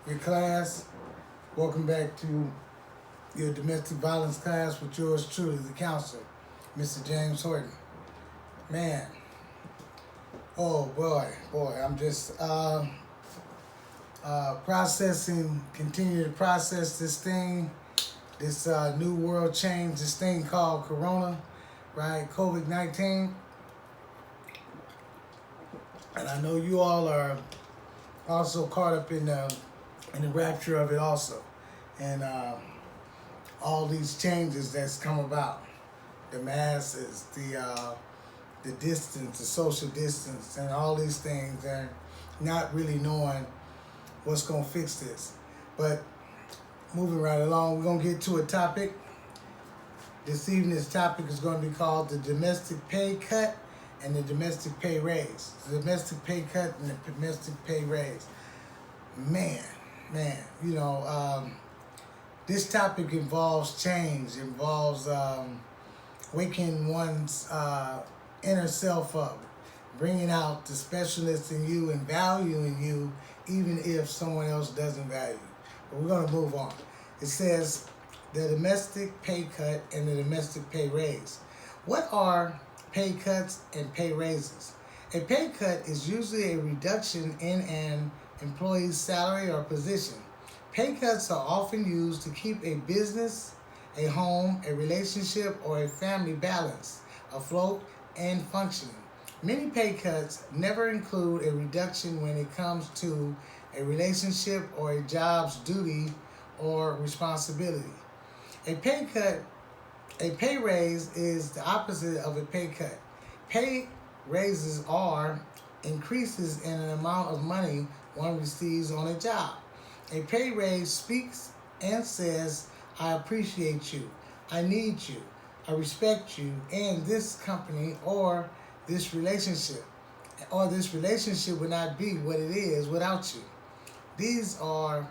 your class. Welcome back to your domestic violence class with yours truly, the counselor, Mr. James Horton. Man, oh boy, I'm just processing, continue to process this thing, this new world change, this thing called Corona, right? COVID-19. And I know you all are also caught up in the rapture of it also, and all these changes that's come about, the masses, the distance, the social distance, and all these things, and not really knowing what's gonna fix this. But moving right along, we're gonna get to a topic. This evening's topic is going to be called the domestic pay cut and the domestic pay raise. The domestic pay cut and the domestic pay raise. Man, this topic involves change, involves waking one's inner self up, bringing out the specialist in you and valuing you even if someone else doesn't value you. But we're going to move on. It says the domestic pay cut and the domestic pay raise. What are pay cuts and pay raises? A pay cut is usually a reduction in an employee's salary or position. Pay cuts are often used to keep a business, a home, a relationship, or a family balanced, afloat, and functioning. Many pay cuts never include a reduction when it comes to a relationship or a job's duty or responsibility. A pay raise is the opposite of a pay cut. Pay raises are increases in an amount of money one receives on a job. A pay raise speaks and says, I appreciate you, I need you, I respect you, and this company or this relationship would not be what it is without you. These are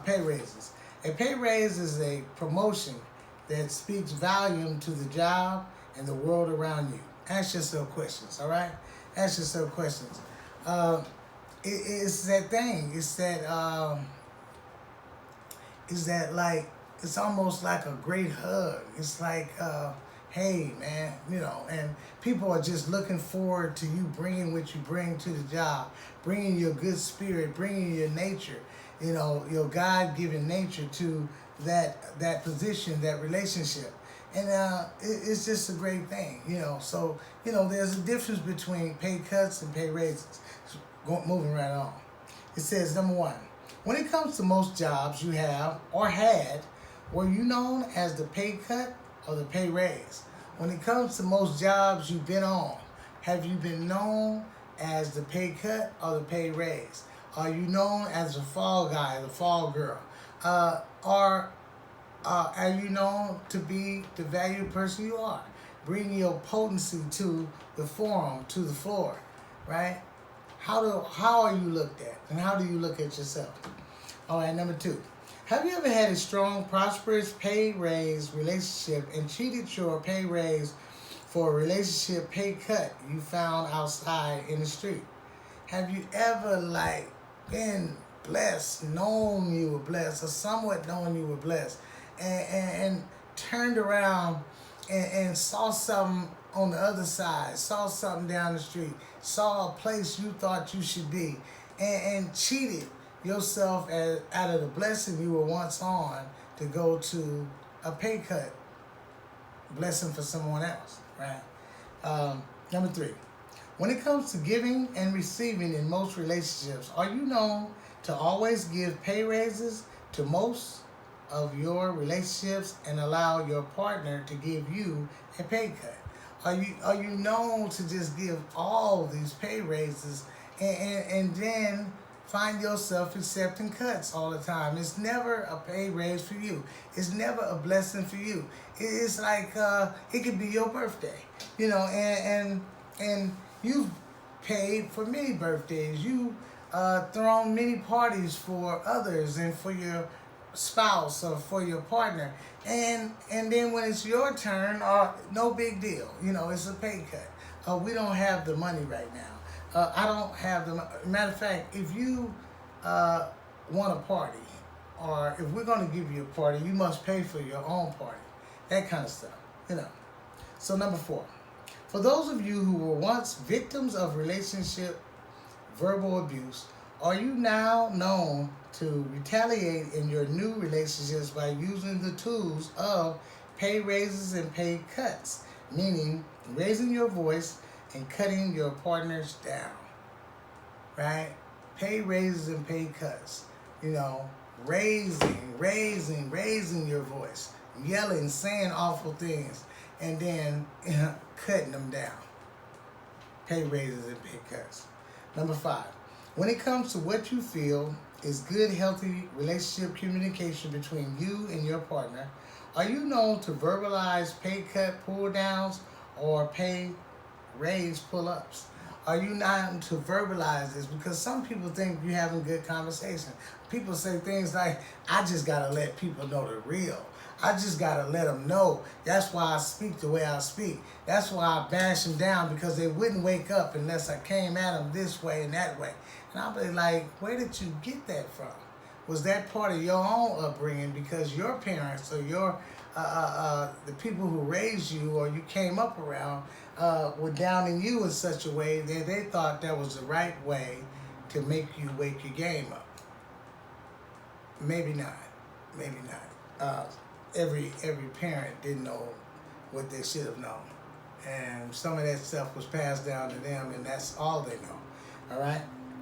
pay raises. A pay raise is a promotion that speaks volume to the job and the world around you. Ask yourself questions, all right? Ask yourself questions. It's that thing. It's that like, it's almost like a great hug. It's like, hey, man, and people are just looking forward to you bringing what you bring to the job, bringing your good spirit, bringing your nature, your God-given nature to that position, that relationship. And it's just a great thing, So, there's a difference between pay cuts and pay raises. Moving right on. It says, number one, when it comes to most jobs you have or had, were you known as the pay cut or the pay raise? When it comes to most jobs you've been on, have you been known as the pay cut or the pay raise? Are you known as the fall guy, the fall girl? Are you known to be the valued person you are? Bring your potency to the forum, to the floor, right? How are you looked at, and how do you look at yourself? All right, number two. Have you ever had a strong, prosperous pay raise relationship and treated your pay raise for a relationship pay cut you found outside in the street? Have you ever been blessed, known you were blessed, or somewhat known you were blessed, and turned around and saw something on the other side, saw something down the street, saw a place you thought you should be, and cheated yourself out of the blessing you were once on to go to a pay cut blessing for someone else, right? Number three, when it comes to giving and receiving in most relationships, are you known to always give pay raises to most of your relationships and allow your partner to give you a pay cut? Are you known to just give all these pay raises and then find yourself accepting cuts all the time? It's never a pay raise for you. It's never a blessing for you. It's like it could be your birthday, and you've paid for many birthdays. You thrown many parties for others and for your spouse or for your partner, and then when it's your turn, no big deal. It's a pay cut. We don't have the money right now. I don't have the matter of fact. If you want a party, or if we're going to give you a party, you must pay for your own party. That kind of stuff, you know. So number 4, for those of you who were once victims of relationship verbal abuse, are you now known to retaliate in your new relationships by using the tools of pay raises and pay cuts, meaning raising your voice and cutting your partners down, right? Pay raises and pay cuts, you know, raising your voice, yelling, saying awful things, and then cutting them down. Pay raises and pay cuts. Number 5, when it comes to what you feel is good, healthy relationship communication between you and your partner, are you known to verbalize pay cut pull downs or pay raise pull ups? Are you known to verbalize this? Because some people think you're having good conversation. People say things like, I just got to let people know the real. I just got to let them know. That's why I speak the way I speak. That's why I bash them down, because they wouldn't wake up unless I came at them this way and that way. And I'll be like, where did you get that from? Was that part of your own upbringing because your parents or your the people who raised you or you came up around were downing you in such a way that they thought that was the right way to make you wake your game up? Maybe not. Maybe not. Every parent didn't know what they should have known. And some of that stuff was passed down to them, and that's all they know. All right?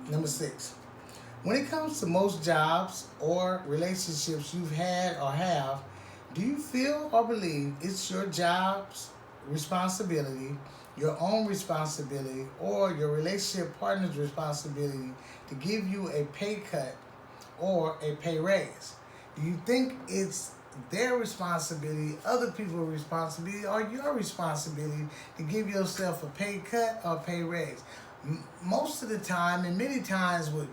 Number 6. When it comes to most jobs or relationships you've had or have, do you feel or believe it's your job's responsibility, your own responsibility, or your relationship partner's responsibility to give you a pay cut or a pay raise? Do you think it's their responsibility, other people's responsibility, or your responsibility to give yourself a pay cut or pay raise? Most of the time, and many times with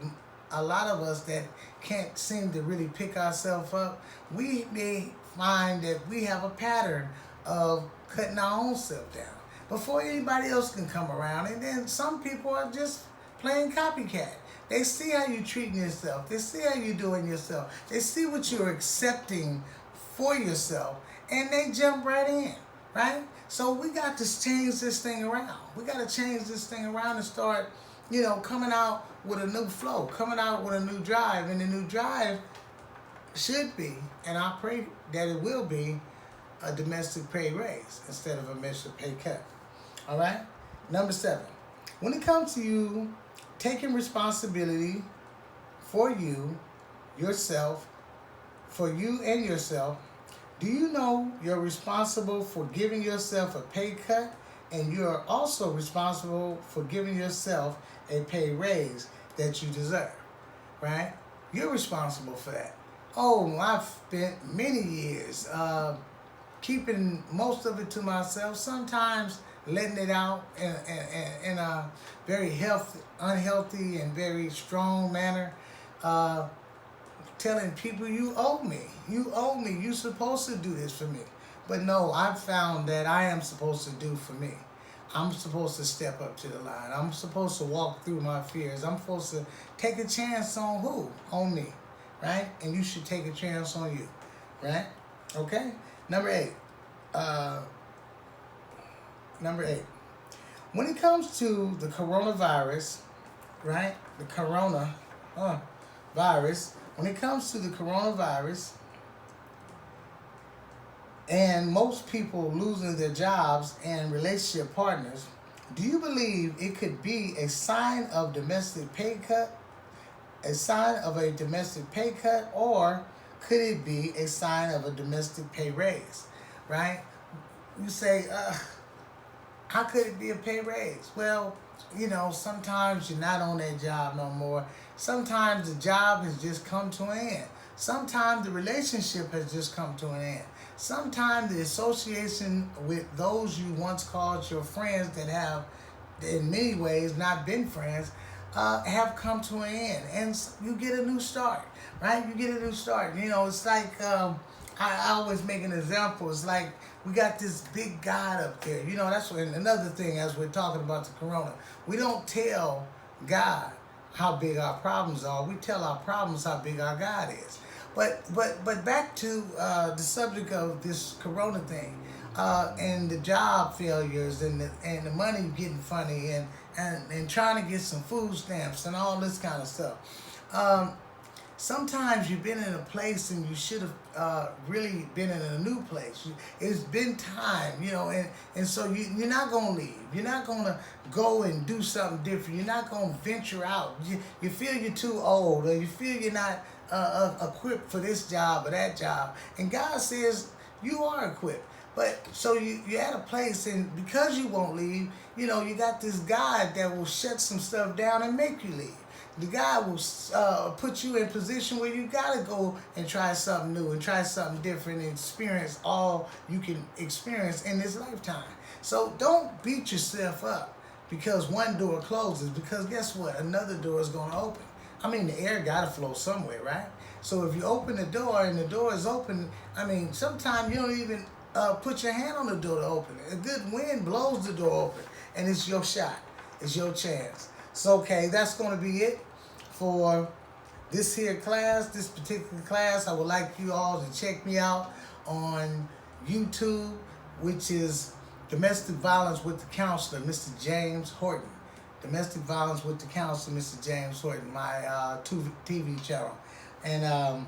a lot of us that can't seem to really pick ourselves up, we may find that we have a pattern of cutting our own self down before anybody else can come around. And then some people are just playing copycat. They see how you're treating yourself. They see how you're doing yourself. They see what you're accepting for yourself, and they jump right in, right? So we got to change this thing around. We got to change this thing around and start, coming out with a new flow, coming out with a new drive. And the new drive should be, and I pray that it will be, a domestic pay raise instead of a domestic pay cut. All right? Number 7, when it comes to you taking responsibility for you, yourself, for you and yourself, do you know you're responsible for giving yourself a pay cut, and you're also responsible for giving yourself a pay raise that you deserve, right? You're responsible for that. Oh, I've spent many years keeping most of it to myself, sometimes letting it out in a very unhealthy and very strong manner, telling people, you owe me, you're supposed to do this for me. But no, I've found that I am supposed to do for me. I'm supposed to step up to the line. I'm supposed to walk through my fears. I'm supposed to take a chance on who? On me, right? And you should take a chance on you, right? Okay? Number 8. When it comes to the coronavirus, right? The virus. When it comes to the coronavirus and most people losing their jobs and relationship partners, do you believe it could be a sign of domestic pay cut? A sign of a domestic pay cut, or could it be a sign of a domestic pay raise, right? You say, how could it be a pay raise? Well, sometimes you're not on that job no more. Sometimes the job has just come to an end. Sometimes the relationship has just come to an end. Sometimes the association with those you once called your friends that have, in many ways, not been friends, have come to an end. And you get a new start, right? You get a new start. It's like, I always make an example. It's like we got this big God up there. That's another thing as we're talking about the corona. We don't tell God how big our problems are. We tell our problems how big our God is. But back to the subject of this corona thing, and the job failures, and the money getting funny, and trying to get some food stamps and all this kind of stuff. Um, Sometimes you've been in a place and you should have really been in a new place. It's been time, and so you're not going to leave. You're not going to go and do something different. You're not going to venture out. You feel you're too old, or you feel you're not equipped for this job or that job. And God says you are equipped. But so you're at a place, and because you won't leave, you got this God that will shut some stuff down and make you leave. The God will put you in a position where you got to go and try something new and try something different and experience all you can experience in this lifetime. So don't beat yourself up because one door closes, because guess what? Another door is going to open. I mean, the air got to flow somewhere, right? So if you open the door and the door is open, I mean, sometimes you don't even put your hand on the door to open it. A good wind blows the door open, and it's your shot. It's your chance. So, okay, that's going to be it for this here class, this particular class. I would like you all to check me out on YouTube, which is Domestic Violence with the Counselor, Mr. James Horton. Domestic Violence with the Counselor, Mr. James Horton, my TV channel. And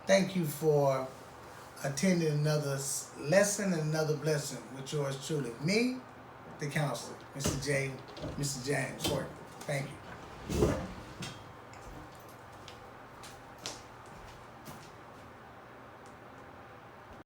thank you for attending another lesson and another blessing with yours truly. Me, the counselor, Mr. James Horton. Thank you.